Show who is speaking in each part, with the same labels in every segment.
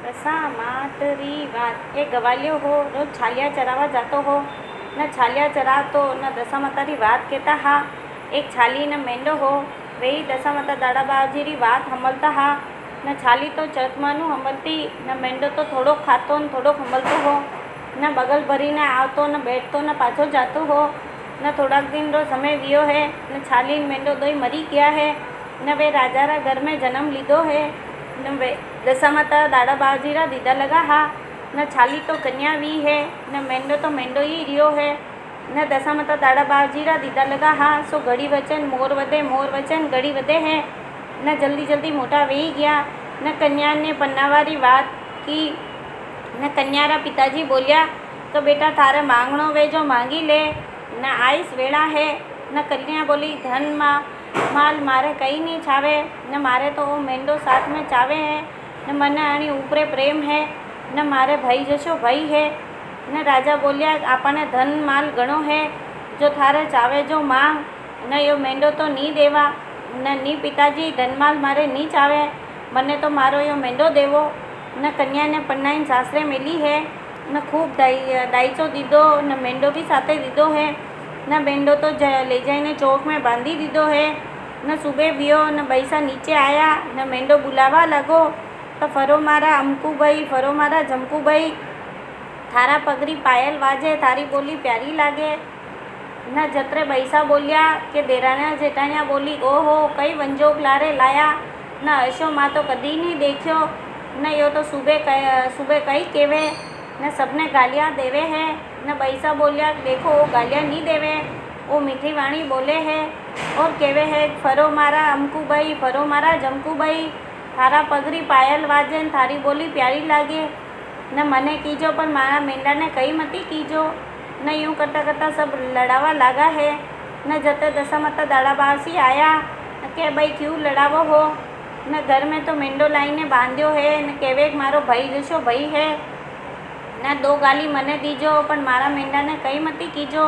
Speaker 1: दशा मातरी વાત એ ગવાલિયો હો રોજ છાલિયા ચરાવવા જાતો હો ન છાલિયા ચરાવતો ન દશા માતારી વાત કહેતા હા એક છાલી ન મેંડો હો વેઈ દશા માતા દાડા બાજીરી વાત હંભળતા હા ન છાલી તો ચરકમાનું હંભળતી ન મેંડો તો થોડોક ખાતો ને થોડોક હંભળતો હો ન બગલ ભરીને આવતો ન બેઠતો ન પાછો જાતો હો न थोड़ाक दिन रो समय वियो है न छाली मेंढो दोई मरी गया है न वे राजारा घर में जन्म लीधो है न वे दशा माता दादा बाजीरा दीदा लगा हा न छाली तो कन्या वी है न मेंढो तो मेंढो ही रियो है न दशा माता दादा बाजीरा दीदा लगा हा सो घड़ी वचन मोर वचन घड़ी वधे है न जल्दी जल्दी मोटा वही गया न कन्या ने पन्नावारी बात की न कन्यारा पिताजी बोलिया तो बेटा थारे मांगणो वे जो मांगी ले न आइस वेला है न कन्या बोली धन माल मारे कहीं नहीं छावे न मारे तो वो मेंढो साथ में चावे है न मन आनी ऊपरे प्रेम है न मारे भाई जशो भाई है न राजा बोलिया आपने धन माल घणो है जो थारे चावे जो मांग न यो मेंढो तो नहीं देवा न नी पिताजी धन माल मारे नहीं चावे मने तो मारो यो मेंढो देवो न कन्या ने पन्नाई सासरे मिली है न खूब दाईचो दीदो न मेंढो भी साथे दीदो है न मेंढो तो ले जाइने चौक में बांधी दीदो है न सुबह वियो न बैसा नीचे आया न मेंढो बुलावा लगो तो फरो मारा अमकू भाई फरो मारा जमकू भाई थारा पगरी पायल वाजे थारी बोली प्यारी लागे न जत्रे बैसा बोलिया के देराणिया जेठानिया बोली ओहो कई वंजोग लारे लाया न अशो माँ तो कदी नहीं देखियो न यो तो सुबह कई केवे न सबने गालियाँ देवे है न बैसा बोलिया देखो वो गालियाँ नहीं देवे वो मीठी वाणी बोले है और केवे है फरो मारा अमकू भाई फरो मारा जमकू भाई थारा पगरी पायल वाजन थारी बोली प्यारी लागे न मने कीजो पर मारा मेंढा ने कही मती कीजो न यूँ करता करता सब लड़ावा लागा है न जते दशा माता दाड़ा बासी आया न के भाई क्यों लड़ावो हो न घर में तो मेंढो लाईने बांध्यो है न केवे मारो भाई जशो भाई है न दो गाली मने दीजो पण मारा मेंढा ने कई मती कीजो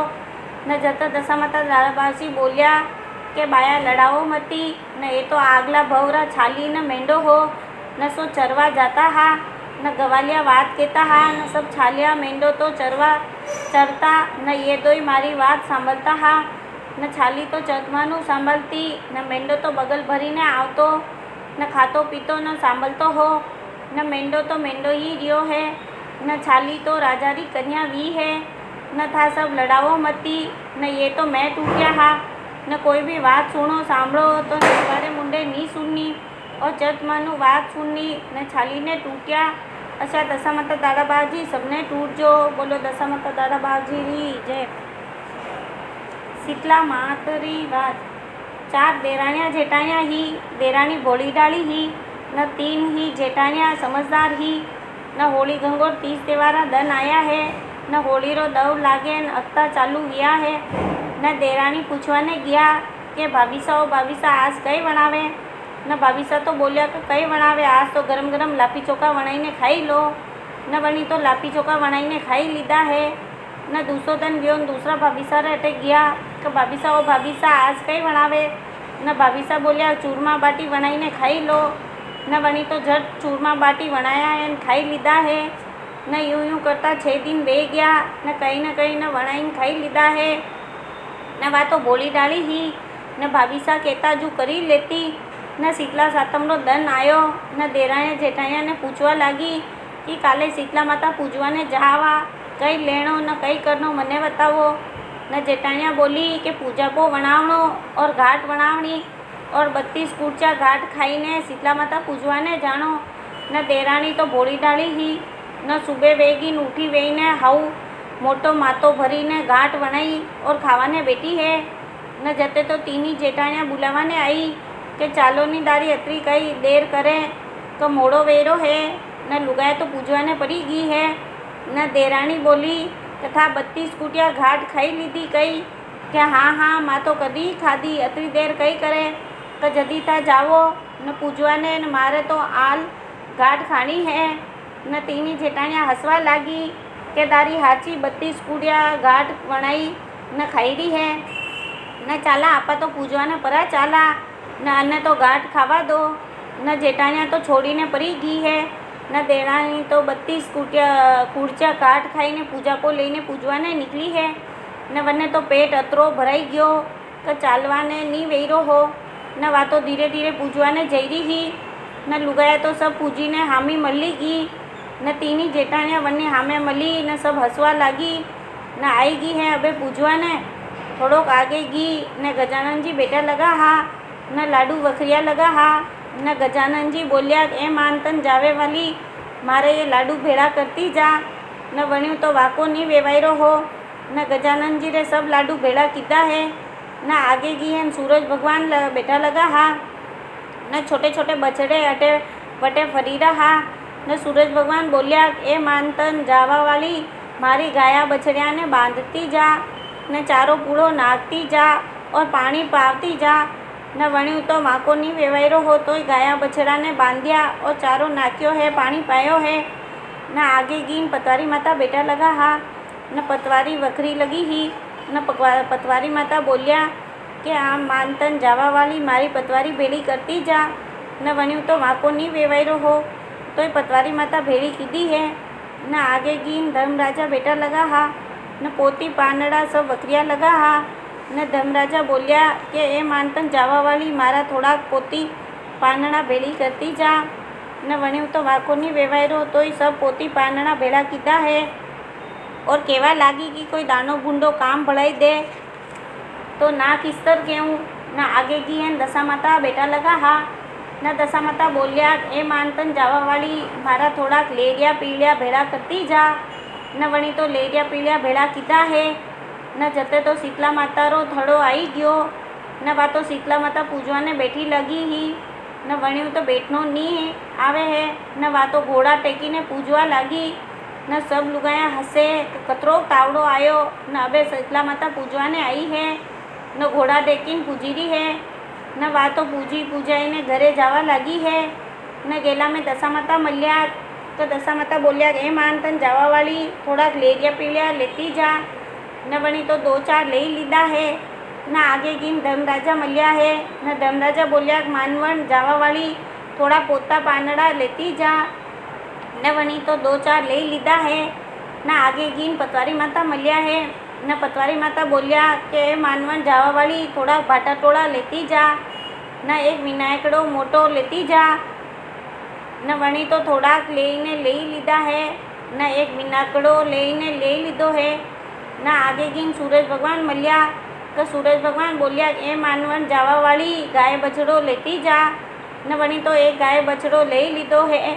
Speaker 1: न जता दशा माता दाड़ाबासी बोलिया के बाया लड़ाओ मती न ये तो आगला भवरा छाली न मेंढो हो न सो चरवा जाता हा न गवालिया बात कहता हा न सब छालिया मेंढो तो चरता न ये दो ही मारी बात सांभलता हा न छाली तो चरमानु सांभलती न मेंढो तो बगल भरीने आवतो न खातो पीतो न सांभलतो हो न मेंढो तो मेंढो ही रियो है न छाली तो राजारी कन्या वी है न था सब लड़ाओ मती न ये तो मैं टूटिया हा न कोई भी बात सुनो सांभळो तो निवारे मुंडे नहीं सुननी और चतमानु बात सुननी न छाली ने टूटिया अच्छा दशा माता दाड़ा बाजी सबने टूट जो बोलो दशा माता दाड़ा बाजी री जय शीतला मातरी बात चार देरानिया जेठानिया ही देरानी भोली डाली ही न तीन ही जेठानिया समझदार ही न होली गंगोर 30 त्योहारा दन आया है न होली रो दव लागे न अख्ता चालू गया है न देरानी पूछवाने गया कि भाभीसा आज कई बनावे न भाभीसा तो बोलिया कि कई बनावे आज तो गरम गरम लापी चोखा बनाईने खाई लो न बनी तो लापी चोखा बनाईने खाई लीधा है न दूसरो दिन गयो न दूसरा भाभीसा रे अटे गया कि भाभीसा आज कई बनावे न भाभीसा बोलिया चूरमा बाटी बनाईने खाई लो न बनी तो झट चूरमा बाटी बनाया है न खाई लीधा है न यूं करता 6 दिन वे गया न कहीं न बनाई खाई लीधा है न वा तो बोली डाली ही न भाभीसा कहता जू करी लेती न शीतला सातम रो दन आयो न देराया जेठाया ने पूछवा लगी कि काले शीतला माता पूजवाने जावा कई लेणो न कई करनो मने बतावो न जेठानिया बोली कि पूजा को बनावणो और घाट बनावणी और 32 कूचा घाट खाईने शीतला माता पूजवाने जानो न देराणी तो भोली डाली ही न सुबह वेगीन उठी वेईने हाउ मोटो मातो भरीने घाट बनाई और खावाने बैठी है न जते तो तीनी जेठानिया बुलावाने आई कि चालो नी दारी अतरी कई देर करे तो मोड़ो वेरो है न लुगाए तो पूजवाने पड़ी गई है न देराणी बोली तथा 32 कुटिया घाट खाई लीधी कई कि हाँ माँ तो कदी खाधी अतरी देर कई करे तो जदी था जावो न पूजवाने न मारे तो आल घाट खानी है न तीनी जेठानिया हंसवा लागी के दारी हाची 32 कुटिया घाट बनाई न खाई रही है न चाला आपा तो पूजवाने परा चाला न अन्य तो घाट खावा दो न जेठानिया तो छोड़ीने परी गई है न देरानी तो 32 कूड़चा काट खाई ने पूजा को लईने पूजवाने निकली है। न वने तो पेट अतरो भराई गयो कि चालवाने नी वेरो हो। न वा तो धीरे धीरे पूजवाने जई रही ही। न लुगाया तो सब पूजीने हामी मली गई। न तीनी जेठानिया वने हामे मली न सब हसवा लागी। न आई गई है अबे पूजवाने। थोड़ोक आगे गई न गजानन जी बेटा लगा हा। न लाडू वखरिया लगा हा। न गजानन जी बोलिया ए मानतन जावे वाली मारे ये लाडू भेड़ा करती जा। न वण्यू तो वाको नहीं वेवायरो हो। न गजानन जी रे सब लाडू भेड़ा कीधा है। न आगे गई है सूरज भगवान बेटा लगा हा। न छोटे छोटे बछड़े अटे वटे फरी रहा। न सूरज भगवान बोलिया ए मानतन जावा वाली मारी गाया बछड़िया ने बांधती जा। न चारो पूड़ो नाखती जा और पानी पावती जा। न वण्यू तो माको नहीं वेवायरो हो तो गाया बछड़ा ने बांधिया और चारो नाख्यो है पानी पायो है। न आगे गीन पतवारी माता बेटा लगा हा। न पतवारी वखरी लगी ही। न पतवारी माता बोलिया कि आम मानतन जावा वाली मारी पतवारी भेड़ी करती जा। न वण्यू तो माको नहीं वेवायरो हो तो पतवारी माता भेड़ी कीधी है। न आगे गीन धर्मराजा बेटा लगा हा। न पोती पानड़ा सब वखरिया लगा हा। न धर्मराजा बोलिया कि ए मानतन जावा वाली मारा थोड़ा पोती पानड़ा भेड़ी करती जा। न वण्यू तो वाको नहीं वेवायरो तो सब पोती पानड़ा भेड़ा कीधा है। और केवा लागी कि कोई दानो बूंदो काम भड़ाई दे तो ना किस्तर कहूँ। न आगे की है दशा माता बेटा लगा हा। न दशा माता बोलिया ए मानतन जावा वाली मारा थोड़ा लेरिया पीलिया भेड़ा करती जा। न वणी तो लेरिया पीलिया भेड़ा कीधा है। न जते तो शीतला माता रो थड़ो आई गयो। न वा तो शीतला माता पूजवाने बैठी लगी ही। न वण्यू तो बैठनो नी आवे है। न वा तो घोड़ा टेकीने पूजवा लागी। न सब लुगाया हसे कतरो तावड़ो आयो। न अबे शीतला माता पूजवाने आई है। न घोड़ा टेकीन पूजी रही है। न वा तो पूजी पूजाई ने घरे जावा लगी है। न गेला में दशा माता मल्या तो दशा माता बोलिया ए मानतन जावा वाली थोड़ा लेरिया पीलिया लेती जा। न वणी तो 2-4 ले लीधा है। न आगे गीन धर्मराजा मल्या है। न धर्मराजा बोलिया मानवण जावा वाली थोड़ा पोता पानड़ा लेती जा। न वणी तो 2-4 ले लीधा है। न आगे गीन पतवारी माता मल्या है। न पतवारी माता बोलिया कि मानवण जावा वाली थोड़ा भाटा टोड़ा लेती जा। न एक विनायकड़ो मोटो लेती जा। न वणी तो थोड़ा लेने ले लीधा है। न एक विनायकड़ो लेने ले लीधो है। न आगे गीन सूरज भगवान मल्या तो सूरज भगवान बोलिया ए मानवण जावा वाली गाय बछड़ो लेती जा। न वणी तो एक गाय बछड़ो ले लीधो है।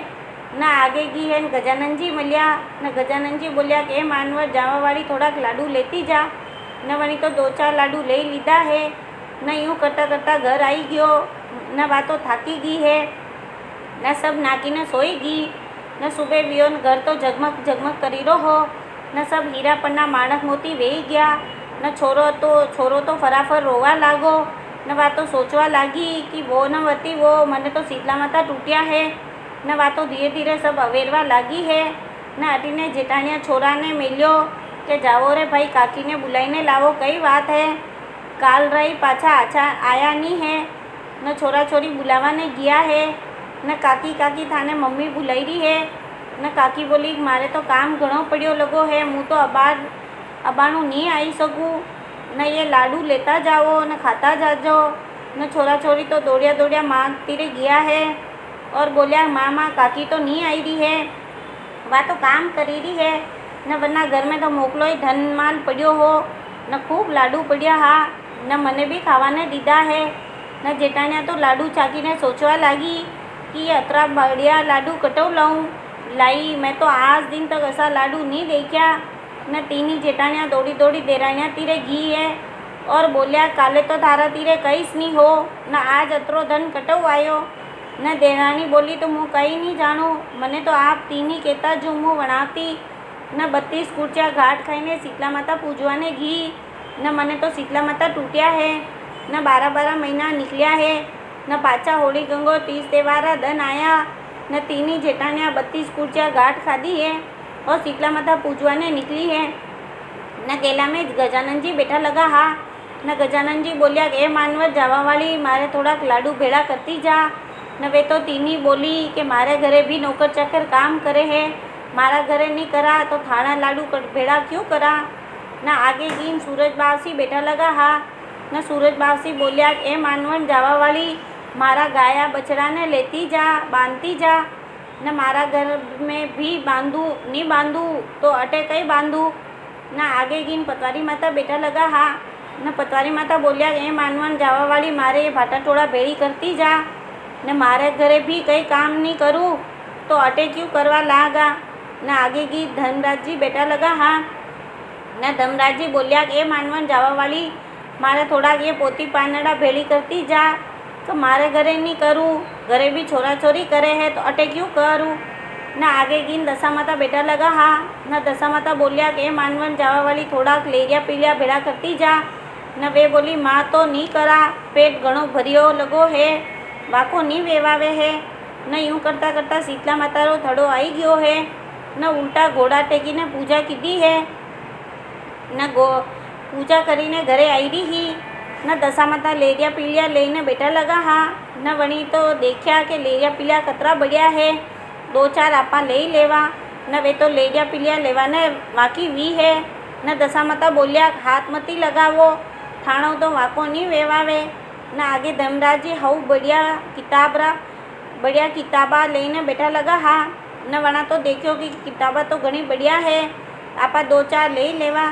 Speaker 1: न आगे गी है गजानन जी मल्या। न गजानन जी बोलिया कि ए मानवण जावा वाली थोड़ा लाडू लेती जा। न वणी तो 2-4 लाडू ले लीधा है। न यूँ करता करता घर आई गयो। न वा तो थाकी गई है। न सब नाकीने सोई गई। न सुबह वियोन घर तो जगमग जगमग करी रो हो। न सब हीरा पन्ना माणक मोती वेही गया। न छोरो तो फराफर रोवा लागो। न वा तो सोचवा लागी कि वो न वती वो मने तो शीतला माता टूटिया है। न वा तो धीरे धीरे सब अवेरवा लागी है। न अटीने जेठानिया छोरा ने मिल्यो कि जाओ रे भाई काकी ने बुलाईने लावो कई बात है। काल रही पाछा आछा आया नहीं है। न छोरा छोरी बुलावा ने गया है। न काकी काकी थाने मम्मी बुलाई रही है। न काकी बोली मारे तो काम घणो पड़ियो लगो है। मुँ तो अबाणु नहीं आई सकूँ। न ये लाडू लेता जाओ न खाता जाजो। न छोरा छोरी तो दौड़िया दौड़िया माँ तीरे गया है और बोलिया माँ काकी तो नहीं आई रही है। वह तो काम करी रही है। न वरना घर में तो मोकलो ही धन माल पड़ियो हो। न खूब लाडू पड़िया हा। न मने भी खावाने दीदा है। न जेठानिया तो लाडू चाकी ने सोचवा लागी कि ये अतरा बढ़िया लाडू कटो लाऊं लाई। मैं तो आज दिन तक ऐसा लाडू नहीं देखा। न तीनी जेठानिया दौड़ी दौड़ी देरानिया तीरे घी है और बोलिया काले तो थारा तीरे कईस नहीं हो। न आज अतरो धन कटो आयो। न देरानी बोली तो मुँ कहीं नहीं जानूँ। मने तो आप तीनी कहता जो मुँह वणावती। न 32 कुर्चा घाट खाईने शीतला माता पूजवाने घी। न मने तो शीतला माता टूटिया है। न 12-12 महीना निकलिया है। न पाचा होली गंगो 30 त्योहारा धन आया। न तीनी जेठानिया 32 कुर्चा घाट खाधी है और शीतला माता पूजवाने निकली है। न केला में गजानन जी बैठा लगा हा। न गजानन जी बोलिया ए मानवर जावा वाली मारे थोड़ा लाडू भेड़ा करती जा। ને वे तो तीनी बोली कि मारे घरे भी नौकर चाकर काम करे है, मारा घरे नहीं करा तो थाना लाडू भेड़ा क्यों करा। ना आगे गीन सूरज बावसी बेटा लगा हा। न सूरज बावसी बोलिया ए मानवन जावा वाली मारा गाया बछड़ा ने लेती जा, बांधती जा। न मारा घर में भी बांधू नहीं बांधू तो अटे कई बांधू। न आगे गीन पतवारी माता बेटा लगा हा। न पतवारी माता बोलिया ए मानवन जावा वाली मारे ये भाटा टोड़ा भेड़ी करती जा। न मारे घरे भी कई काम नहीं करूँ तो अटे क्यों करवा लागा। न आगे की धर्मराज जी बेटा लगा हा। न धर्मराज जी बोलिया ए मानवन जावा वाली मारे थोड़ा ये पोती पानड़ा भेड़ी करती जा। तो मारे घरे नहीं करूँ, घरे भी छोरा छोरी करे है तो अटे क्यों करूँ। न आगे गिन दशा माता बेटा लगा हा। न दशा माता बोलिया कि मानवन जावा वाली थोड़ा लेरिया पीलिया भेड़ा करती जा। न वे बोली माँ तो नहीं करा, पेट घणो भरियो लगो है, वाको नहीं वेवावे है। न यूँ करता करता शीतला माता रो थड़ो आई गयो है। न उल्टा घोड़ा टेकी ने पूजा कीधी है। न पूजा करीने घरे आई रही ही। न दशा माता लेरिया पीलिया लईने बेटा लगा हा। न वणी तो देखा कि लेरिया पीलिया कतरा बढ़िया है, दो चार आपा ले लेवा। न वे तो लेरिया पीलिया लेवाने वाकी वी है। न दशा माता बोलिया हाथ मती लगावो, थाणो तो वाको नहीं वेवावे। न आगे धर्मराज जी हऊ बढ़िया किताबा लईने बेटा लगा हा। न वणा तो देखो कि किताबा तो घणी बढ़िया है, आपा दो चार ले लेवा।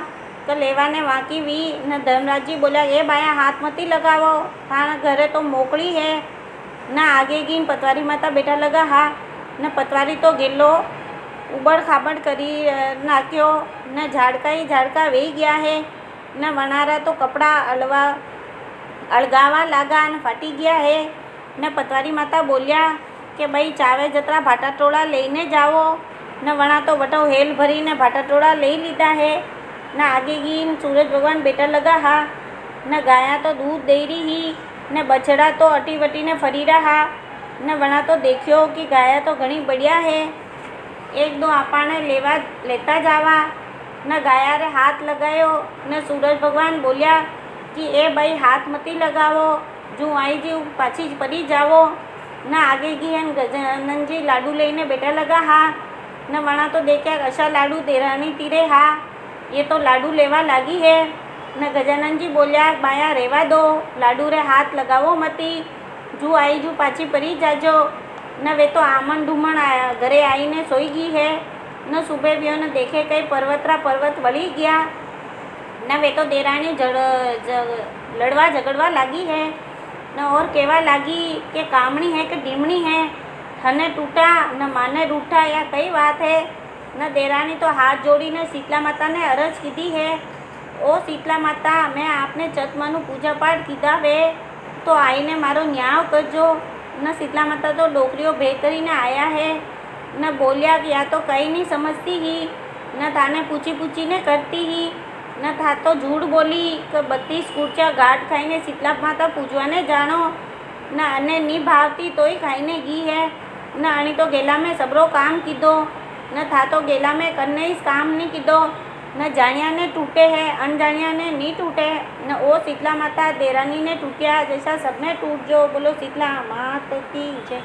Speaker 1: तो लेवा ने वाकी वी। न धर्मराज जी बोलिया ए बाया हाथ मती लगावो, थाना घरे तो मोकली है। न आगे गीन पतवारी माता बेटा लगा हा। न पतवारी तो गेलो उबड़ खाबड़ करी नाख्यो। न झाड़का वेही गया है। न वनारा तो कपड़ा अळगावा लागा न फाटी गया है। न पतवारी माता बोलिया कि भाई चावे जतरा भाटा टोड़ा लईने जावो। न वणा तो वटो हेल भरी ने भाटा टोड़ा ले लीधा है। न आगे गीन सूरज भगवान बेटा लगा हा। न गाया तो दूध दे रही ही, न बछड़ा तो अटी वटी ने फरी रहा। न वणा तो देखियो कि गाया तो घणी बढ़िया है, एक दो आपाने लेता जावा। न गाया रे हाथ लगायो। न सूरज भगवान बोलिया कि ए भाई हाथ मती लगावो, जो आई जी पाछी परी जावो। न आगे गई गजानन जी लाडू लईने बेटा लगा हा। न वणा तो देखा अशा लाडू देरानी तीरे हा, ये तो लाडू लेवा लागी है। न गजानन जी बोलिया बाया रेवा दो, लाडू रे हाथ लगावो मती, जू आई जू पाछी परी जाजो। न वे तो आमन ढूमण घरे आईने सोई गई है। न सुबह भी न देखे कई पर्वत वળી गया। न वे तो देरानी लड़वा झगड़वा लागी है। न और कहवा लागी कि कामणी है कि डीमणी है, थने टूटा न माने रूठा, या कई बात है। न देरानी तो हाथ जोड़ीने शीतला माता ने अरज कीधी है, ओ शीतला माता मैं आपने चतमानु पूजा पाठ कीधा वे तो आईने मारो न्याय करजो। न शीतला माता तो डोकरीओ भे करीने आया है। न बोलिया कि या तो कहीं नहीं समझती ही, न थाने पूछी ने करती ही। न था तो झूठ बोली कि 32 कुर्चा घाट खाईने शीतला माता पूजवाने जानो। न अने नहीं भावती तोय खाईने गई है। न अणी तो गेला में सबरो काम कीधो। न था तो गेला में करने ही काम नहीं कीधो। न जानिया ने टूटे है, अनजानिया ने नहीं टूटे। न ओ शीतला माता देरानी ने टूटिया जैसा सबने टूट जो। बोलो शीतला मात की जय।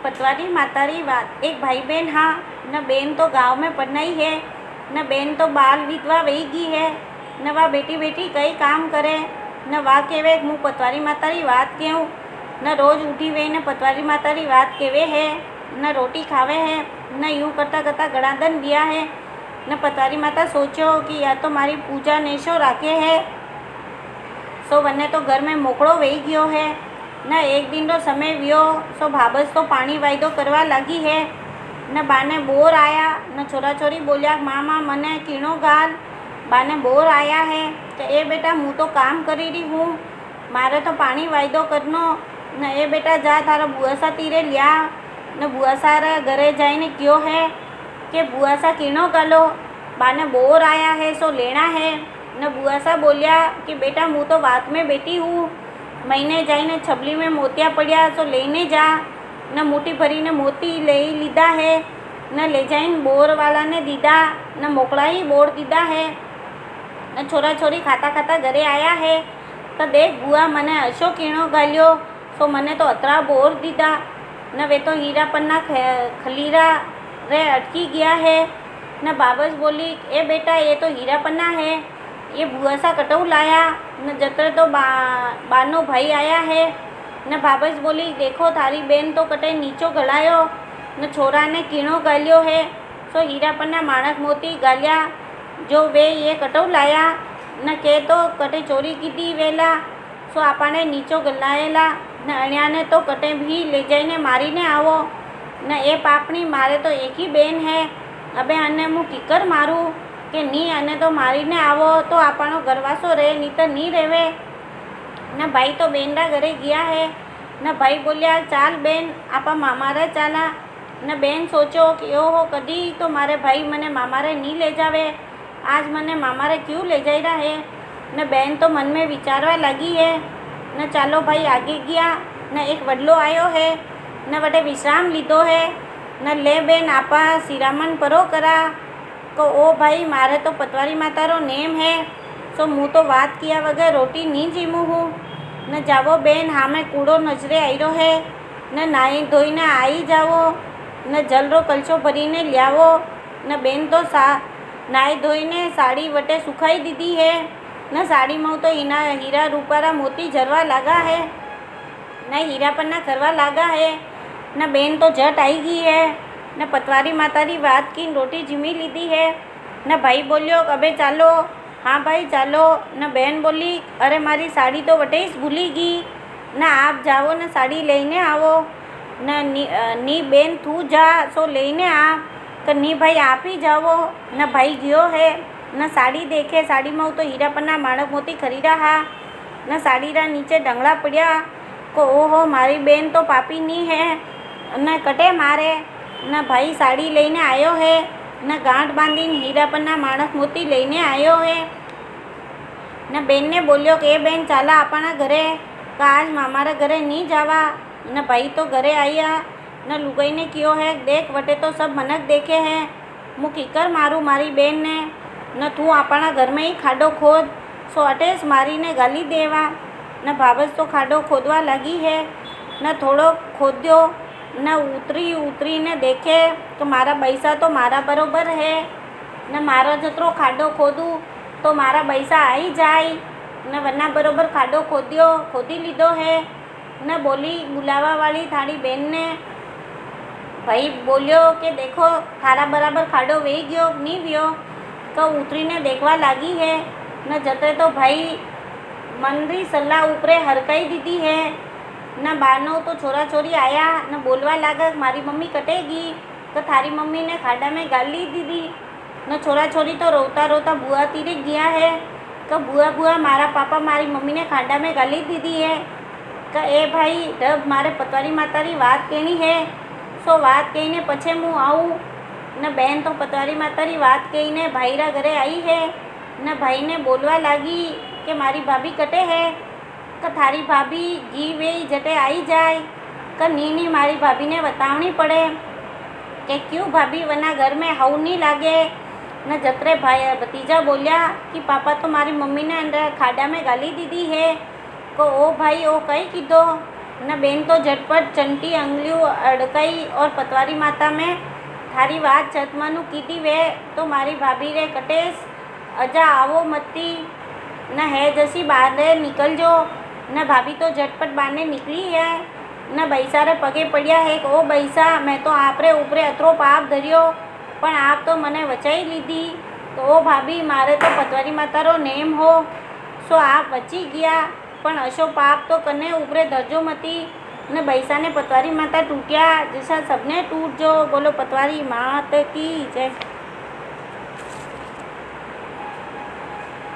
Speaker 1: पतवारी मातारी बात। एक भाई बहन हा। न बेन तो गांव में पढ़नाई है, न बेन तो बाल विधवा वही गई है। न वा बेटी कई काम करे। न वा केवे हूँ पतवारी मातारी बात कहूँ। न रोज उठी वे न पतवारी मातारी बात केवे है, न रोटी खावे है। न यूँ करता करता घणा दिन गया है। न पतवारी माता सोचो कि या तो मारी पूजा नेशो राखे है, सो वने तो घर में मोकड़ो वही गयो है। न एक दिन रो समय वियो सो भाबस तो पानी वायदो करवा लगी है। न बाने बोर आया। न छोरा छोरी बोलिया मामा मने कीणो गाल, बाने बोर आया है। तो ए बेटा हूँ तो काम करी रही हूँ, मारे तो पानी वायदो करनो। न ए बेटा जा थारा बुआसा तीरे लिया। न बुआसा रे घरे जाइने क्यों है कि बुआसा कीणो गालो, बाने बोर आया है सो लेना है। न बुआसा बोलिया कि बेटा हूँ तो बात में बैठी हूँ, महीने जाइने छबली में मोतिया पड़िया सो लेने जा। न मुठी भरी ने मोती ले लीधा है। न ले जाइन बोर वाला ने दीदा, न मोकड़ा ही बोर दीदा है। न छोरा छोरी खाता खाता घरे आया है। કે દેખ બુआ મને અશો કીણો ગાલ્યો તો મને તો અતરા બોર દીધા न वे तो हीरा पन्ना खलीरा रे अटकी गया है। न बाबस बोली ए बेटा ये तो हीरा पन्ना है, ये बुआ सा कटऊ लाया। न जत्र तो बानो भाई आया है। न बाबस बोली देखो थारी बेन तो कटे नीचो गलायो न छोरा ने कीणो गाल्यो है। सो हीरा पन्ना माणक मोती गाल्या जो वे ये कटऊ लाया न के तो कटे चोरी कीधी वेला सो आपने नीचो गलाયેલા न अणियाने तो कटे भी ले जाइने मारीने आवो न ए पापणी मारे तो एक ही बेन है। अबे अने मु कीकर मारूँ के नी अने तो मारीने आवो तो आपणो घरवासो रहे नी तो नी रेवे। न भाई तो बेनरा घरे गया है। न भाई बोलिया चाल बेन आपा मामारे चाला। न बेन सोचो कि ओहो कदी तो मारे भाई मने मामारे नी ले जावे, आज मने मामारे क्यों ले जाई रहा है। न बेन तो मन में विचारवा लगी है। न चालो भाई आगे गया। न एक वडलो आयो है न वटे विश्राम लीधो है। न ले बेन आपा सिरामन परो करा को ओ भाई मारे तो पतवारी मातारो नेम है सो मुँ तो बात किया वगैर रोटी नहीं जीमू हूँ। न जावो बेन हाँ मैं कूड़ो नजरे आईरो है। न नाई धोईने आई जावो न जलरो कलशो भरीने लियावो। न बेन तो नाई धोईने साड़ी वटे सुखाई दीदी है। न साड़ी में तो हीरा रूपारा मोती झरवा लगा है न हीरा पन्ना करवा लगा है। न बेन तो झट आई गई है। न पतवारी मातारी बात की रोटी जिमी लीधी है। न भाई बोलियो अबे चालो। हाँ भाई चालो। न बहन बोली अरे मारी साड़ी तो वटे ही भूली गई न आप जाओ न साड़ी लेने आवो। न नी बेन तू जा सो लेने आ तो नी भाई आप ही जाओ। न भाई गयो है। न साड़ी देखे साड़ी में तो हीरा पन्ना माणक मोती खरीदा हा। न साड़ी रा नीचे डंगड़ा पड़ा को ओहो मारी बेन तो पापी नी है न कटे मारे। न भाई साड़ी लेने आयो है। न गांठ बांधीने हीरा पन्ना माणक मोती लेने आयो है। न बेन ने बोलियो कि बेन चाला अपना घरे का आज मामारे घरे नहीं जावा। न भाई तो घरे आया। न लुगाई ने कियो है देख वटे तो सब मनक देखे है, मु कीकर मारूँ मारी बेन ने। न तू अपना घर में ही खाडो खोद सो अटेस मारी ने गाली देवा। न बाबस तो खाडो खोदवा लगी है। न थोड़ो खोद्यो न उतरी ने देखे तो मारा पैसा तो मारा बरोबर है। न मारो जतरो खाडो खोदूँ तो मारा पैसा आई जाए। न वरना बरोबर खाडो खोदी लीधो है। न बोली बुलावा वाली थारी बेन ने भाई बोलियो कि देखो थारा बराबर खाडो वे गयो नहीं वियो तो उतरी ने देखवा लगी है। न जते तो भाई मनरी सलाह ऊपरे हरकाई दीदी है। न बानो तो छोरा छोरी आया न बोलवा लगा मारी मम्मी कटेगी तो थारी मम्मी ने खाडा में गाली दीदी। न छोरा छोरी तो रोता रोता बुआ तीरे गया है कि बुआ मारा पापा मारी मम्मी ने खाडा में गाली दीदी है कि ए भाई जब मारे पतवारी मातारी बात कहनी है सो बात कहीने पछे मु आऊँ। न बहन तो पतवारी मातारी बात कहीने भाईरा घरे आई है। न भाई ने बोलवा लगी कि मारी भाभी कटे है कि थारी भाभी घी वे जटे आई जाए कि नी मारी भाभी ने बतावनी पड़े कि क्यों भाभी वना घर में हाउ नहीं लागे। न जतरे भाई भतीजा बोलिया कि पापा तो मारी मम्मी ने अंदर खाडा में गाली दीदी है को ओ भाई ओ कई कीधो। न बेन तो झटपट चंटी अंगलियों अड़काई और पतवारी माता में थारी बात छतमानु कीधी वे तो मारी भाभी रे कटेस अजा आवो मती न है जैसी बाहर निकल जो। न भाभी तो झटपट बाहर निकली है। न बैसा रे पगे पड़िया है कि ओ बैसा मैं तो आपरे ऊपरे अतरो पाप धरियो पण आप तो मने वचाई लीधी तो ओ भाभी मारे तो पतवारी मातारो नेम हो सो आप वची गया पण अशो पाप तो कने ऊपरे धरजो मती। न बैसा ने पतवारी माता टूटिया जैसा सबने टूट जो। बोलो पतवारी मात की जय।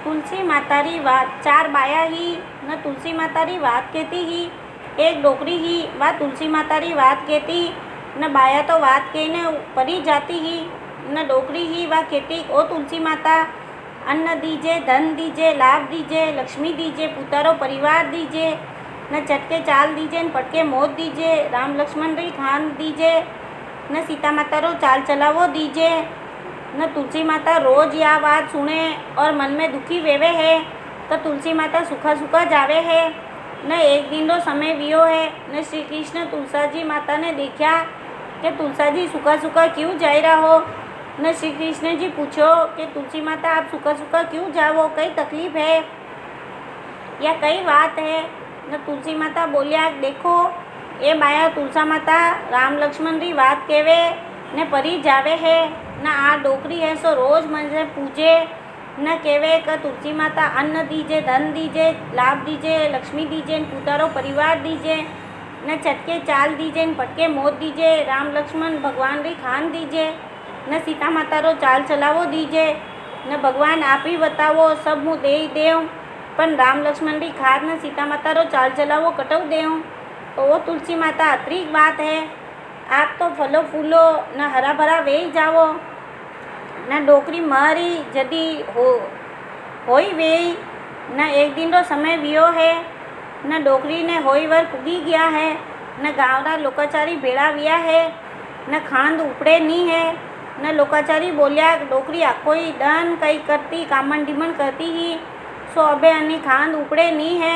Speaker 1: तुलसी मातारी बात चार बाया ही न तुलसी मातारी बात कहती ही एक डोकरी ही वा तुलसी मातारी बात कहती। न बाया तो बात कहने परी जाती ही न डोकरी ही वा कहती ओ तुलसी माता अन्न दीजे धन दीजे लाभ दीजे लक्ष्मी दीजे पुतारो परिवार दीजे न चटके चाल दीजे न पटके मौत दीजे राम लक्ष्मण री खान दीजे न सीता माता रो चाल चलावो दीजे। न तुलसी माता रोज यह बात सुने और मन में दुखी वेवे है तो तुलसी माता सूखा सूखा जावे है। न एक दिन रो समय वियो है। न श्री कृष्ण तुलसाजी माता ने देखा कि तुलसाजी सूखा सूखा क्यों जा रहा हो। न श्री कृष्ण जी पूछो कि तुलसी माता आप सूखा सूखा क्यों जाओ, कई तकलीफ है या कई बात है। न तुलसी माता बोलिया देखो ए माया तुलसा माता राम लक्ष्मण री बात केवे ने परी जावे है। न आ डोकरी है सो रोज मुझे पूजे न केवे कि तुलसी माता अन्न दीजे, धन दीजे, लाभ दीजे, लक्ष्मी दीजे, पूतारो परिवार दीजे, न चटके चाल दीजे, न पटके मौत दीजे, राम लक्ष्मण भगवान री खान दीजे, न सीता माता रो चाल चलावो दीजे, न भगवान आप ही बतावो सब हूँ दे देव, पण राम लक्ष्मण री खाद न सीता माता रो चाल चलावो कटव देव। तो वो तुलसी माता अतरी बात है। आप तो फलो फूलो न हरा भरा वेही जावो न डोकरी मारी जदी होई वेई। न एक दिन रो समय वियो है। न डोकरी ने होई वर पुगी गया है। न गावरा लोकाचारी भेड़ा विया है। न खांद उपड़े नी है। न लोकाचारी बोलिया डोकरी आखो ही दन कई करती कामन डिमन करती ही सो अबे अन्नी खांद उपड़े नी है।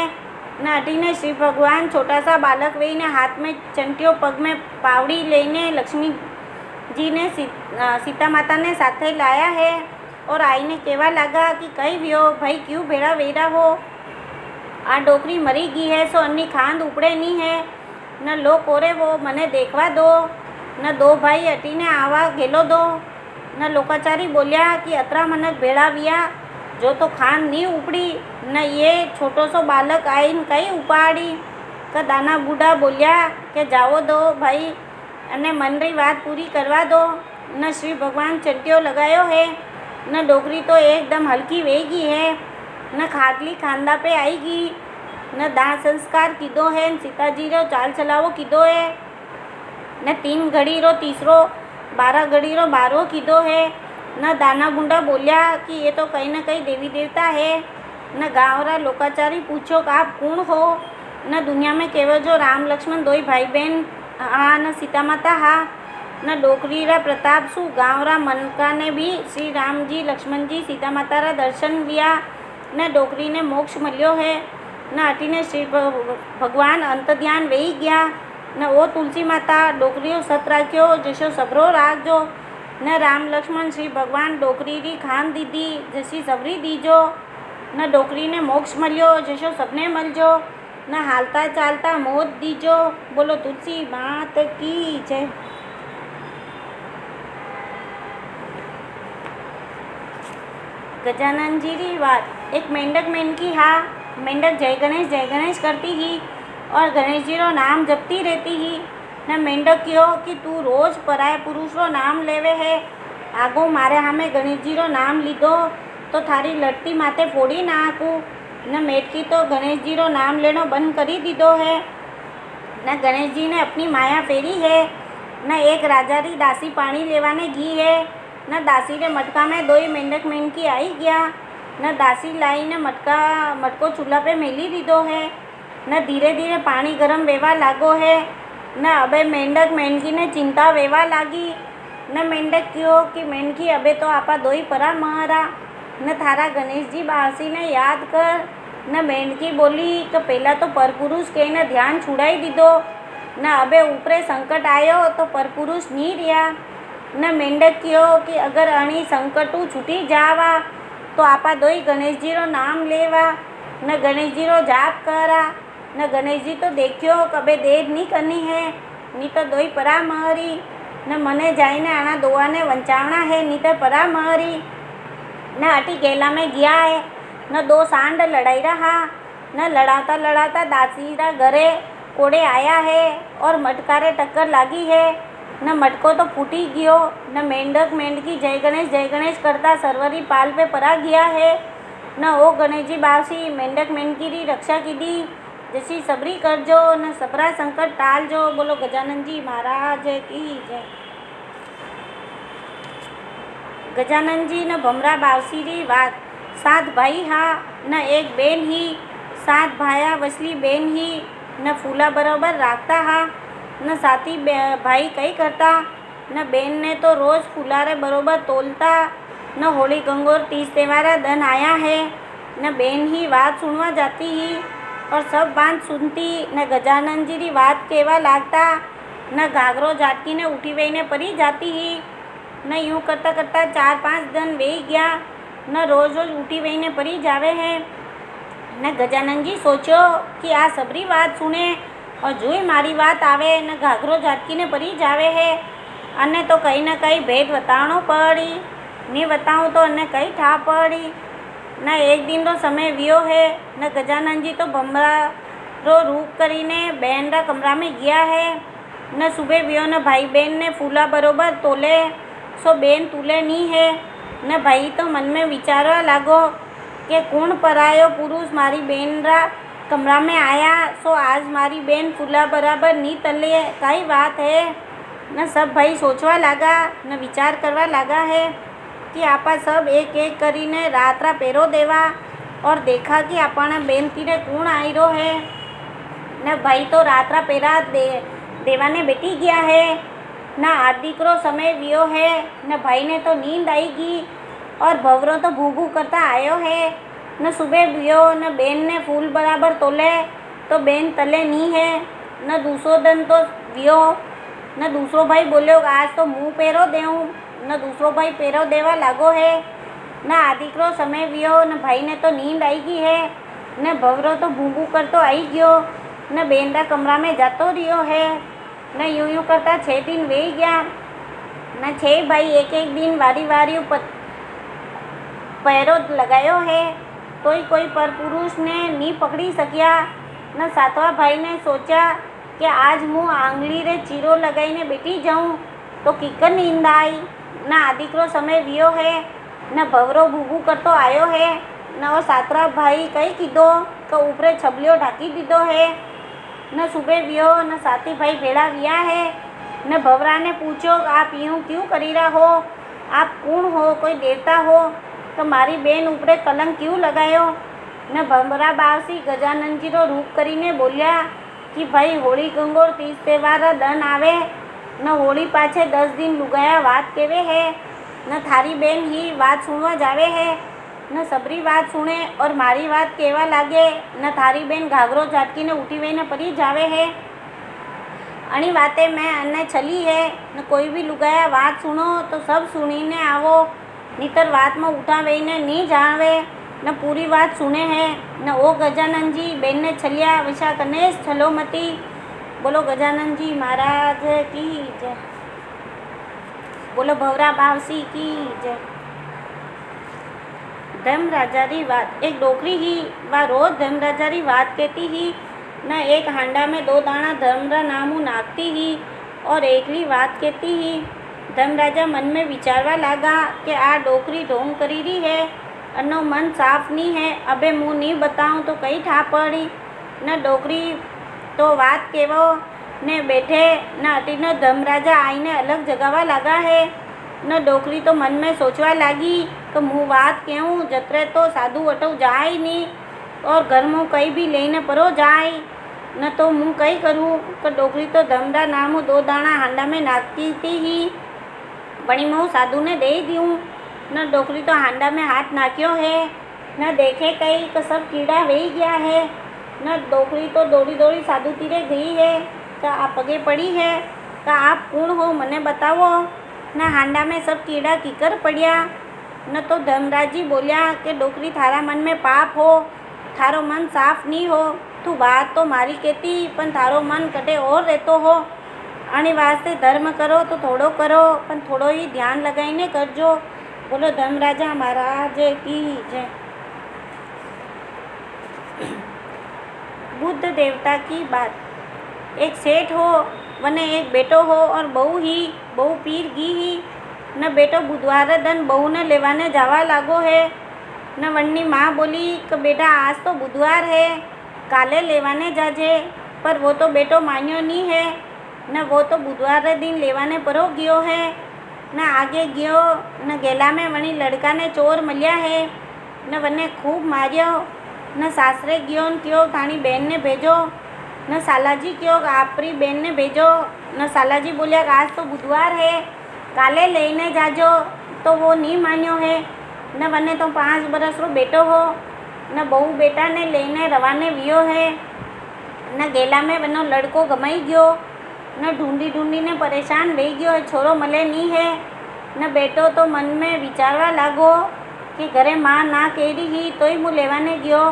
Speaker 1: न अटीने श्री भगवान छोटा सा बालक वेई ने हाथ में चंटियों पग में पावड़ी लेने लक्ष्मी जी ने सीता माता ने साथे लाया है। और आई ने कहवा लगा कि कई वियो भाई क्यों भेड़ा वेरा हो, आ डोकरी मरी गई है सो अन्नी खांद उपड़े नी है। न लो कोरे वो मने देखवा दो, न दो भाई अटीने आवा गेलो दो। न लोकाचारी बोलिया कि अतरा मनक भेड़ा विया जो तो खांद नी उपड़ी, न ये छोटो सो बालक आईन कई उपाड़ी। का दाना बूढ़ा बोलिया कि जाओ दो भाई अने मन री बात पूरी करवा दो। न श्री भगवान चंटियो लगायो है। न डोकरी तो एकदम हल्की वेगी है। न खाटली खांदा पे आएगी। न दाह संस्कार कीधो है। सीता जी रो चाल चलावो कीधो है। न 3 घड़ी रो तीसरो 12 घड़ी रो 12 कीधो है। न दाना बूढ़ा बोलिया कि ये तो कहीं न कहीं देवी देवता है। न गाँवरा लोकाचारी पूछो कि आप कौन हो। न दुनिया में केवल जो राम लक्ष्मण दो भाई बहन हाँ न सीता माता हाँ। न डोकरी रा प्रताप सु गाँवरा मनका ने भी श्री राम जी लक्ष्मण जी सीता माता रा दर्शन लिया। न डोकरी ने मोक्ष मल्यो है। न अटीने श्री भगवान अंत ध्यान वेही गया। न ओ तुलसी माता डोकरीओ सत राख्यो जशो सबरो राखजो। न राम लक्ष्मण श्री भगवान डोकरी री खान दीदी जैसी सबरी दीजो। न डोकरी ने मोक्ष मल्यो जशो सबने मलजो। न हालता चालता मौत दीजो। बोलो तुलसी मात की जय। गजानन जी री बात। एक मेंढक मेंढकी हा। मेंढक जय गणेश करती ही और गणेश जी रो नाम जपती रहती ही। न मेंढक कहो कि तू रोज पराय पुरुष रो नाम लेवे है, आगो मारे हमें गणेश जी रो नाम लीधो तो थारी लड़ती माथे फोड़ी ना आकू। न मेटकी तो गणेश जी रो नाम लेनो बंद करी दीधो है। न गणेश जी ने अपनी माया फेरी है। न एक राजा री दासी पानी लेवाने घी है। न दासी रे मटका में 2 मेंढक मेंढकी आई गया। न दासी लाई ने मटको चूल्हा पे मेली दीधो है। न धीरे धीरे पानी गरम वेवा लागो है। न अबे मेंढक मेंढकी ने चिंता वेवा लागी। न मेंढक कहो कि मेंढकी अबे तो आपा 2 परा महारा, न थारा गणेश जी बासी ने याद कर। न मेंढकी बोली कि पहला तो परपुरुष के ने ध्यान छुड़ाई दीधो, न अबे ऊपरे संकट आयो तो परपुरुष नी रिया। न मेंढक कहो कि अगर अणी संकटू छूटी जावा तो आपा 2 गणेश जी रो नाम लेवा, न गणेश जी रो जाप करा। न गणेश जी तो देखियो कबे देर नहीं करनी है, नी तो 2 परा महरी। न मने जाइने आना दोआ ने वंचावना है, नी तो परा महरी। न अटी गेला में गया है। न 2 सांड लड़ाई रहा। न लड़ाता लड़ाता दासी रा घरे कोड़े आया है और मटकारे टक्कर लागी है। न मटको तो फूटी गयो। न मेंढक मेंढकी जय गणेश करता सरवरी पाल पे परा गया है। न ओ गणेश जी बावसी मेंढक मेंढकी री रक्षा कीधी जैसी सबरी करजो, न सबरा संकट टालजो। बोलो गजानन जी महाराज की जय। गजानन जी न भमरा बावसी री बात। 7 भाई हा, न एक बेन ही। 7 भाया वसली बेन ही, न फूला बराबर राखता हा। न साथी भाई कई करता, न बेन ने तो रोज फूलारे बरोबर तोलता। न होली गंगोर 30 त्योहारा दन आया है, न बेन ही बात सुनवा जाती ही और सब बात सुनती न गजानन जी री बात केवा लागता न घाघरो झाटकी ने उठी वही ने परी जाती ही न यूँ करता करता 4-5 दिन वेही गया न रोज रोज उठी वही ने परी जावे है न गजानन जी सोचो कि आ सबरी बात सुने और जोई मारी बात आवे न घाघरो झाटकी ने परी जावे है अने तो कहीं न कहीं भेद बतावणो पड़ी नहीं बताऊँ तो अने कई ठा पड़ी न एक दिन रो समय वियो है न गजानन जी तो भमरा रो रूप करीने बेन रा कमरा में गया है न सुबह वियो न भाई बेन ने फूला बरोबर तोले सो बेन तूले नहीं है न भाई तो मन में विचारवा लागो कि कौन परायो पुरुष मारी बेन रा कमरा में आया सो आज मारी बेन फूला बराबर नहीं तले कई बात है न सब भाई सोचवा लगा न विचार करवा लगा है कि आपा सब एक एक करीने रात्रा पेरो देवा और देखा कि आपना बेन तीरे कौन आई रो है न भाई तो रात्रा पेरा देवा ने बेटी गया है न आदिकरो समय वियो है न भाई ने तो नींद आई गई और भवरो तो भूभू करता आयो है न सुबह वियो न बेन ने फूल बराबर तोले तो बेन तले नहीं है न दूसरो दिन तो वियो न दूसरो भाई बोल्यो आज तो मुँह पेरो देऊँ न दूसरो भाई पेरो देवा लागो है न आदिकरो समय वियो न भाई ने तो नींद आई गई है न भवरो तो भूभू कर तो आई गयो न बेन रा कमरा में जातो रियो है न यूँ यूँ करता 6 दिन वेही गया न 6 भाई एक एक दिन वारी वारी पैरो लगायो है तोय कोई पर पुरुष ने नहीं पकड़ी सकिया न 7वां भाई ने सोचा कि आज मुँह आंगली रे चीरो लगाईने बैठी जाऊँ तो किकर नींद आई न आदिकरो समय वियो है न भवरो भूभू करतो आयो है न वो 7वां भाई कई कीधो तो ऊपरे छबलियो ढाकी दीधो है न सुबह वियो न 7 भाई भेड़ा विया है न भवरा ने पूछो आप यूँ क्यों करी रहा हो आप कौन हो कोई देवता हो तो मारी बेन ऊपरे कलंक क्यों लगायो न भमरा बावसी गजानन जी रो रूप करीने बोलिया कि भाई होली गंगोर 30 तहेवार दन आवे न होली पाछे 10 दिन लुगाया बात केवे है न थारी बेन ही बात सुनवा जावे है न सबरी बात सुने और मारी बात केवा लागे न थारी बेन घाघरो झाटकी ने उठी वही न परी जावे है अणी बातें मैं अन्य छली है न कोई भी लुगाया बात सुनो तो सब सुनीने आवो नितर बात में उठा वही ने नहीं जावे न पूरी बात सुने है न ओ गजानन जी बेन ने छलिया विशा कने छलो मती बोलो गजानन जी महाराज की जय बोलो भवरा बावसी की जय। धर्मराजा री बात एक डोकरी ही वह रोज धर्मराजा री बात कहती ही न एक हांडा में 2 दाना धर्मरा नामू नाखती ही और एकली बात कहती ही धर्मराजा मन में विचारवा लगा कि आ डोकरी ढोंग करी रही है अनो मन साफ नहीं है अबे मुँह नहीं बताऊँ तो कई ठा पड़ी न डोकरी तो बात केवो ने बैठे न अटी न धर्मराजा आईने अलग जगावा लगा है न डोकरी तो मन में सोचवा लगी कि मुँह बात कहूँ जतरे तो साधु अटो जाए नहीं और घर में कहीं भी लेने परो जाए न तो मुँह कई करूँ तो डोकरी तो धमरा नामू 2 दाना हांडा में नाखती थी ही बड़ी मुँह साधु ने दे दूँ न डोकरी तो हांडा में हाथ नाख्यो है न देखे कई तो सब कीड़ा वेही गया है न डोकरी तो दौड़ी दौड़ी साधु तीरे गई है तो आप पगे पड़ी है तो आप कौन हो मने बताओ न हांडा में सब कीड़ा कीकर पड़िया न तो धर्मराज जी बोलिया कि डोकरी थारा मन में पाप हो थारो मन साफ नहीं हो तू बात तो मारी कहती पण थारो मन कटे और रहतो हो आने वास्ते धर्म करो तो थोड़ो करो पण थोड़ो ही ध्यान लगाईने करजो बोलो धर्मराजा महाराज की जय। बुद्ध देवता की बात एक सेठ हो वने एक बेटो हो और बहू पीर गी ही न बेटो बुधवार दिन बहू ने लेवाने जावा लागो है न वन्नी माँ बोली कि बेटा आज तो बुधवार है काले लेवाने जाजे पर वो तो बेटो मान्यो नहीं है न वो तो बुधवार दिन लेवाने परो गयो है न आगे गयो न गेला में वनी लड़का ने चोर मलिया है न वने खूब मारियो न सासरे गयो न क्यों थानी बहन ने भेजो न सालाजी क्यों आपरी बहन ने भेजो न सालाजी बोलिया आज तो बुधवार है काले लेने जाजो तो वो नहीं मान्यो है न वने तो 5 बरस रो बेटो हो न बहू बेटा ने लईने रवाने वियो है। न गेला में वनो लड़को गमाई गयो। न ढूंढी ढूंढीने परेशान वही गयो है, छोरो मले नहीं है। न बेटो तो मन में विचारवा लागो कि घरे माँ ना केरी ही तोय मु लेवाने गयो।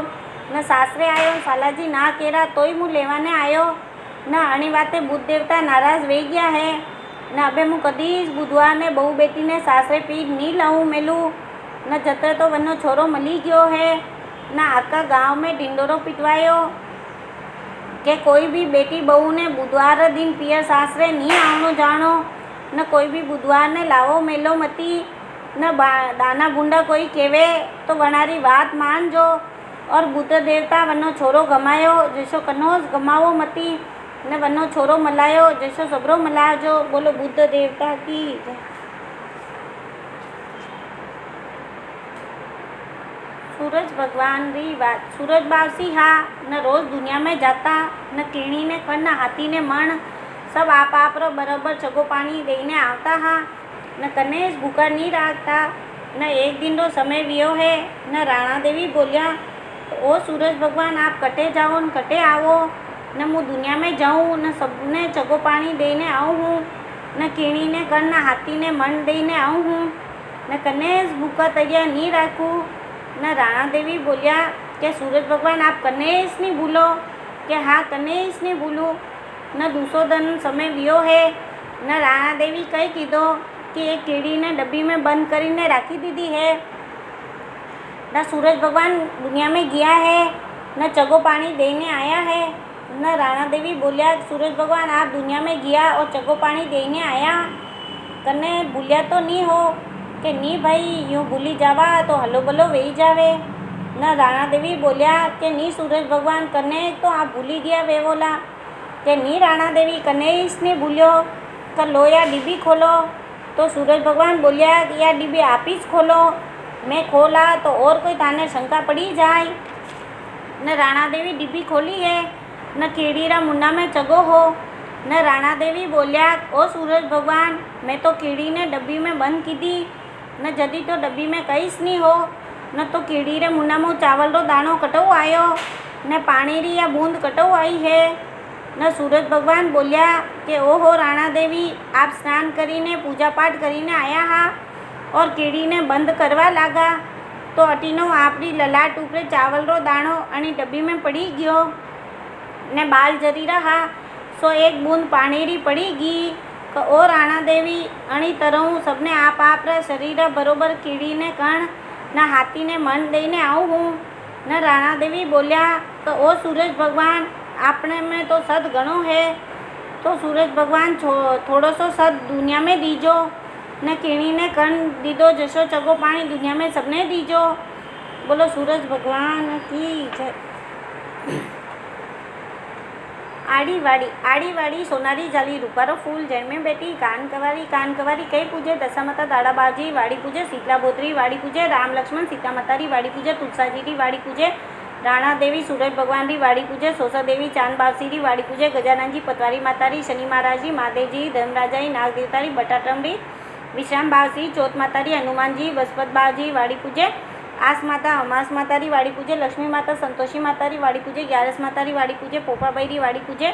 Speaker 1: न सासरे आयो, सालाजी ना केरा तोय मु लेवाने आयो। न अणी वाते बुद्ध देवता नाराज वही गया है। न अबे मु कदीज बुधवा ने बहू बेटी ने सासरे पीठ नहीं लाऊं मेलू। न जतरे तो वनो छोरो मली गयो है। न आका गांव में ढिंडोरो पिटवायो कि कोई भी बेटी बहू ने बुधवार दिन पियर सासरे नहीं आवनो जानो। न कोई भी बुधवार ने लावो मेलो मती। न दाना बुंडा कोई केवे तो वनारी बात मान जो। और बुद्ध देवता वनो छोरो गमायो जैसो कनोज गमावो मती। न वनो छोरो मलायो जैसो सबरो मलाजो। बोलो बुद्ध देवता की जय। सूरज भगवान री बात। सूरज बावसी हा न रोज दुनिया में जाता। न कीणी ने कण न हाथी ने मण सब आप रो बराबर चगो पानी देने आवता हा। न कनेश भूखा नहीं राखता। न एक दिन रो समय वियो है। न राणा देवी बोलिया ओ सूरज भगवान आप कटे जाओ न कटे आवो। न मु दुनिया में जाऊँ न सबने चगो पानी देने आऊँ हूँ। न कीणी ने कण न हाथी ने मण देने आऊँ हूँ। न कनेश भूखा तैयार नहीं राखूँ। न राणा देवी बोलिया कि सूरज भगवान आप कनेश नहीं भूलो। कि हाँ कनेश नहीं भूलूँ। न दूसरो दिन समय वियो है। न राणा देवी कही कीधो कि एक कीड़ी ने डब्बी में बंद करीने राखी दीदी है। न सूरज भगवान दुनिया में गया है न चगो पानी देने आया है। न राणा देवी बोलिया सूरज भगवान आप दुनिया में गया और चगो पानी देने आया कने भूलिया तो नहीं हो। कि नहीं भाई यूँ भूली जावा तो हलो बलो वही जावे। न राणा देवी बोलिया कि नहीं सूरज भगवान कने तो आप भूली गया वे बोला। कि नहीं राणा देवी कने इसने भूलियो कर लो या डिब्बी खोलो। तो सूरज भगवान बोलिया कि या डिब्बी आप ही खोलो। मैं खोला तो और कोई ताने शंका पड़ी जाए। न राणा देवी डिब्बी खोली है। न कीड़ी रा मुंडा में चगो हो। न राणा देवी बोलिया ओ सूरज भगवान मैं तो कीड़ी ने डब्बी में बंद की दी। न जदी तो डब्बी में कईस नहीं हो। न तो कीड़ी रे मुंडा में चावल रो दाणो कटो आयो। न पानी री या बूंद कटो आई है। न सूरज भगवान बोलिया कि ओहो राणा देवी आप स्नान करीने पूजा पाठ करीने आया हा और कीड़ी ने बंद करवा लागा तो अटीनो आपरी ललाट उपरे चावल रो दाणो अणी डब्बी में पड़ी गयो। ने बाल जरी रहा सो एक बूंद पानी री पड़ी गई। ओ राणा देवी अणी तरह सबने आप रा शरीर बरोबर कीड़ी ने कण न हाथी ने मन देने आऊँ हूँ। न राणा देवी बोलिया तो ओ सूरज भगवान आपने में तो सद घणो है तो सूरज भगवान थोड़ो सो सद दुनिया में दीजो। न कीणी ने कण दीदो जसो चगो पानी दुनिया में सबने दीजो। बोलो सूरज भगवान की जय। आड़ी वाड़ी सोनारी जाली रूपारो फूल जड़ में बेटी कान कवारी कई पूजे दशामाता दाड़ा बाजी वाड़ी पूजे शीतला बोतरी वाड़ी पूजे राम लक्ष्मण सीता माता री वाड़ी पूजे तुलसा जी री वाड़ी पूजे राणा देवी सूरज भगवान री वाड़ी पूजे सोसा देवी चांद बावसी री वाड़ी पूजे गजानन जी पतवारी माता री शनि महाराज जी महादेव जी धर्मराजा जी नाग देवता री बटाटम री विश्राम बावसी चौथ माता री हनुमान जी बसपत बावजी वाड़ी पूजे आस माता अमास माता री वाड़ी पूजे लक्ष्मी माता संतोषी माता री वाड़ी पूजे ग्यारस माता री वाड़ी पूजे पोपाबाई री वाड़ी पूजे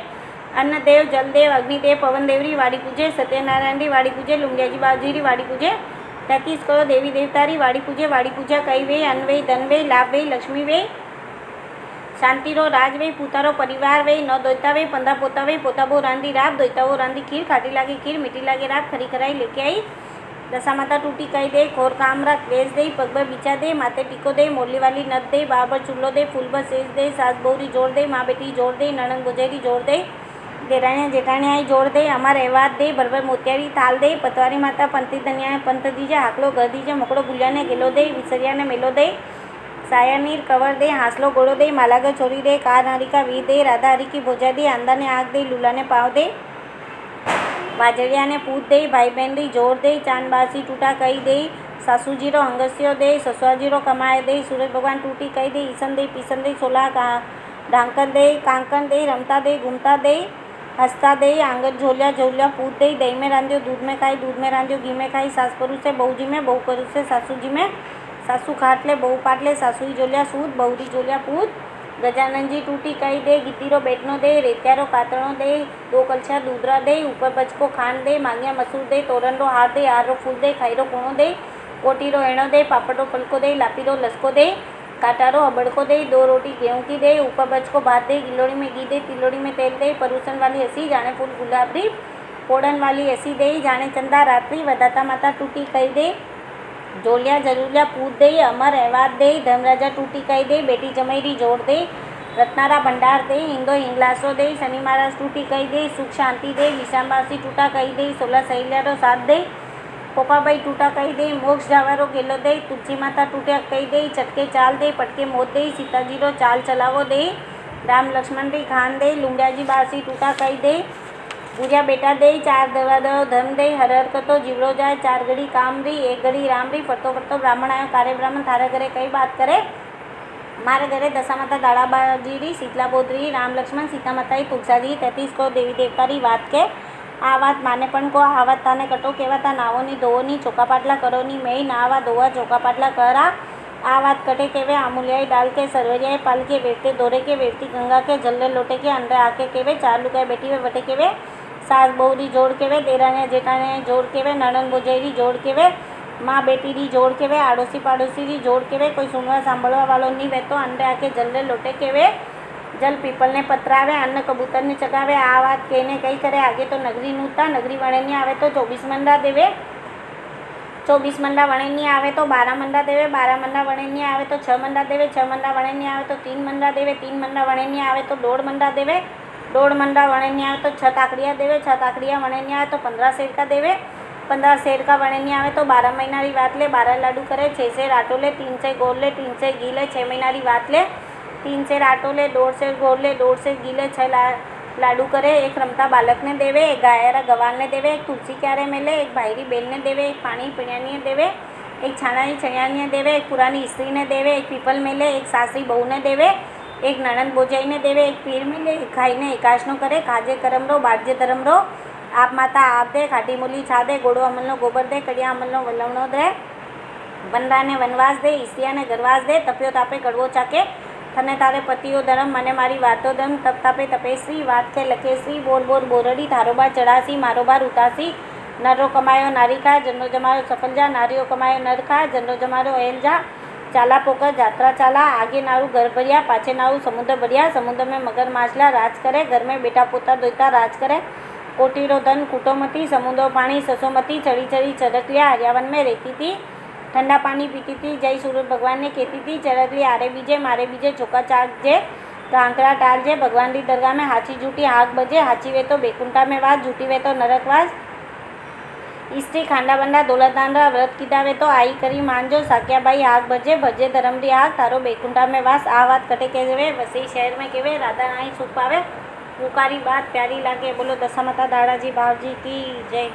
Speaker 1: अन्नदेव जलदेव अग्निदेव पवनदेव री वाड़ी पूजे सत्यनारायण री वाड़ी पूजे लुंगियाजी बावजी री वाड़ी पूजे 33 करोड़ देवी देवता री वाड़ी पूजा कई वे अन्न वे धन वे लाभ वे लक्ष्मी वे शांति रो राज वे पूतारो परिवार वे नौ दोता वे 15 पोता वे पोता बो रांधी राब दोता वो रांधी खीर खाटी लागे खीर मीठी लागे राब खरी कराई लेके आई दशा माता टूटी कही दे खोर कामरा वेच दे पगबर बिचा दे माथे टीको दे मोरली वाली नद दे बाबर चूल्लो दे फूलबर सेज दे सास बहुरी जोड़ दे माँ बेटी जोड़ दे नणंद गुजेरी जोड़ दे देराणिया जेठाणिया जोड़ दे अमार एवाद दे बरबर मोतियारी ताल दे पतवारी माता पंथी धनिया पंथ दीजे हाकलो घर दीजे मोकड़ो बुलिया ने गेलो दे विसरिया ने मेलो दे साया नीर कवर दे हासलो गोड़ो दे मालागर छोरी दे कार हरिका वी दे राधा हरी की भोजा दे अंदा ने आग दे लूला ने पाव दे वाजड़िया ने पूत दे भाई बहन री जोड़ दे चांद बासी टूटा कही दे सासू जीरो हंगसियो दे ससुआ जीरो कमाए दे सूरज भगवान टूटी कही दे ईसन दे पीसन दे सोला ढांकन दे कांकन दे रमता दे घूमता दे हंसता दे आंगन झोलिया झोलिया पूत दे दही में रांधियो दूध में खाई दूध में रांधियो घी में खाई सास परू से बहू जी में बहू परू से सासू जी में सासू खाटले बहू पाटले, सासुई जोलिया सूद, बहुरी जोलिया पूत। गजानन जी टूटी कही दे, गितीरो बेटनो दे, रेत्यारो कातरणो दे, 2 कलशा दूधरा दे, ऊपर बचको खांड दे, मांगिया मसूर दे, तोरणरो हार दे, हारो फूल दे, खाईरो कोणो दे, कोटीरो एणो दे, पापड़ो पलको दे, लापीरो लसको दे, काटारो अबड़को दे, 2 रोटी गेहूं की दे, ऊपर बचको भात दे, गिलोड़ी में घी दे, तिलोड़ी में तेल दे, परूसन वाली हसी जाने फूल गुलाबरी, पोड़न वाली हसी दे, जाने चंदा रात्रि, वदाता माता टूटी कही दे, जोलिया जरूलिया पूत दे, अमर एवाद दे, धर्मराजा टूटी कही दे, बेटी जमैरी जोड़ दे, रत्नारा भंडार दे, हिंदो हिंगलासो दे, शनि महाराज टूटी कही दे, सुख शांति दे, विशांबासी टूटा कही दे, 16 सहेलियारो साथ दे, पोपाबाई टूटा कही दे, मोक्ष जावारो गेलो दे, तुलसी माता टूटा कही दे, चटके चाल दे, पटके मोत दे, सीताजीरो चाल चलावो दे, राम लक्ष्मण री खान दे, लुंडियाजी बासी टूटा कही दे, पूजा बेटा दे, 4 दवा दो धन दे, हर हर कतो जीवड़ो जाए, 4 घड़ी काम री, 1 घड़ी राम री, फरतो फरतो ब्राह्मण आयो, कारे ब्राह्मण थारे घरे कई बात करे, मारे घरे दशा माता दाड़ाबाजी री, शीतला बोधरी, राम लक्ष्मण सीता माता तुलसाजी 33 को देवी देवता री बात के, आ बात माने पण को, आ बात ताने कटो केवाता, नावो नी धोवो नी, चौका पाटला करो नी मेई, नावा धोवा चौका पाटला करा, आ बात कटे केवे, आमूलियाई डाल के, सरवरियाई पाल के, वेरते दौरे के, वेरती गंगा के, जल्ले लोटे के, अंडे आके केवे, 4 लुगाई बेटी वे बटे केवे, सास बहुरी जोड़ के वे, देराने जेठाने जोड़ के वे, नणन भोजाई जोड़ के वे, माँ बेटी री जोड़ के वे, आड़ोसी पाड़ोसी री जोड़ के वे, कोई सुनवा सांभळवा वालो नहीं वे तो अंडे आके जल्ले लोटे के वे, जल पीपल ने पतरावे, अन्न कबूतर ने चगावे, आ बात कहने कही करे, आगे तो नगरी नूता, नगरी वणे नहीं आवे तो 24 मंडा देवे, 24 मंडा वणे नहीं आवे तो 12 मंडा देवे, 12 मंडा वणे नहीं आवे तो 6 मंडा देवे, 6 मंडा वणे नहीं आवे तो 3 मंडा देवे, 3 मंडा वणे नहीं आवे तो 1.5 मंडा देवे, 1.5 मंडा वणे नहीं आवे तो 6 ताकड़िया देवे, 6 ताकड़िया वणे नहीं आवे तो 15 सेर का देवे, 15 सेर का वणे नहीं आवे तो 12 महीना री बात ले, 12 लाडू करे, 6 सेर आटो ले, 3 से गोल ले, 3 से घी ले, 6 महीना री बात ले, 3 सेर आटो ले, 1.5 सेर गोल ले, 1.5 सेर घी ले, 6 लाडू करे, 1 रमता बालक ने देवे, 1 गायरा गवाल ने देवे, 1 तुलसी क्यारे मेले, 1 भाईरी बेल ने देवे, 1 पानी पिण्यानी देवे, 1 छानानी छण्यानी देवे, 1 पुरानी स्त्री ने देवे, 1 पीपल मेले, 1 सासरी बहू ने देवे, 1 नणंद भोजाई ने देवे, 1 पीर मेले, 1 खाई ने एकाशनो करे, खाजे करम रो बाटजे धर्म रो, आप माता आप दे, खाटी मूली छा दे, गोड़ो अमल नो गोबर दे, कड़िया अमल नो वलवणो दे, वनरा ने वनवास दे, स्त्रिया ने गरवास दे, तप्यो तापे कड़वो चाके, थने तारे पतियो धर्म, मने मारी वातो धर्म, तप तापे तपेश्री, वात के लखेश्री, बोल बोल बोरड़ी, थारो बार चढ़ासी, मारो बार उतासी, नरो कमायो नारी खा, जनरो जमायो सफल जा, नारियो कमायो नर खा, जनरो जमायो एल जा, चाला पोकर जात्रा चाला, आगे नारू घर भरिया, पाछे नारू समुद्र भरिया, समुद्र में मगर माछला राज करे, घर में बेटा पोता दोता राज करे, कोटीरो धन कुटोमती, समुद्र पानी ससोमती, चढ़ी चढ़ी चरकलिया हरियावन में रहती थी, ठंडा पानी पीती थी, जय सूरज भगवान ने कहती थी, चरकली आरे बीजे मारे बीजे चौका चाकजे, कांकरा टालजे, भगवान री दरगाह में हाची झूठी हाक बजे, हाची वे तो बेकुंठा में वास, झूठी वे तो नरकवास, स्त्री खांडा बंडा दौलतदान रा व्रत कीधा वे तो आई करी मानजो, साकिया बाई हाक भजे, भजे धर्म री हाक, थारो बेकुंठा में वास, आ बात कटे केवे, वसई शहर में केवे, राधा रानी सुख पावे, पुकारी बात प्यारी लागे, बोलो दशा माता दाड़ाजी बावजी की जय।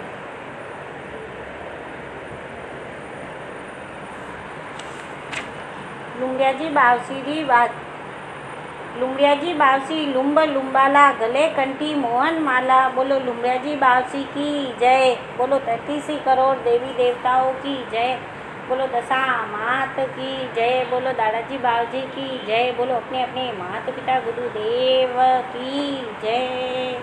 Speaker 1: लुंडियाजी बावसी री बात, लुंडियाजी बावसी लुंब लुंबाला, गले कंठी मोहन माला, बोलो लुंडियाजी बावसी की जय, बोलो 33 करोड़ देवी देवताओं की जय, बोलो दशा मात की जय, बोलो दादाजी बावजी की जय, बोलो अपने अपने माता पिता गुरुदेव की जय।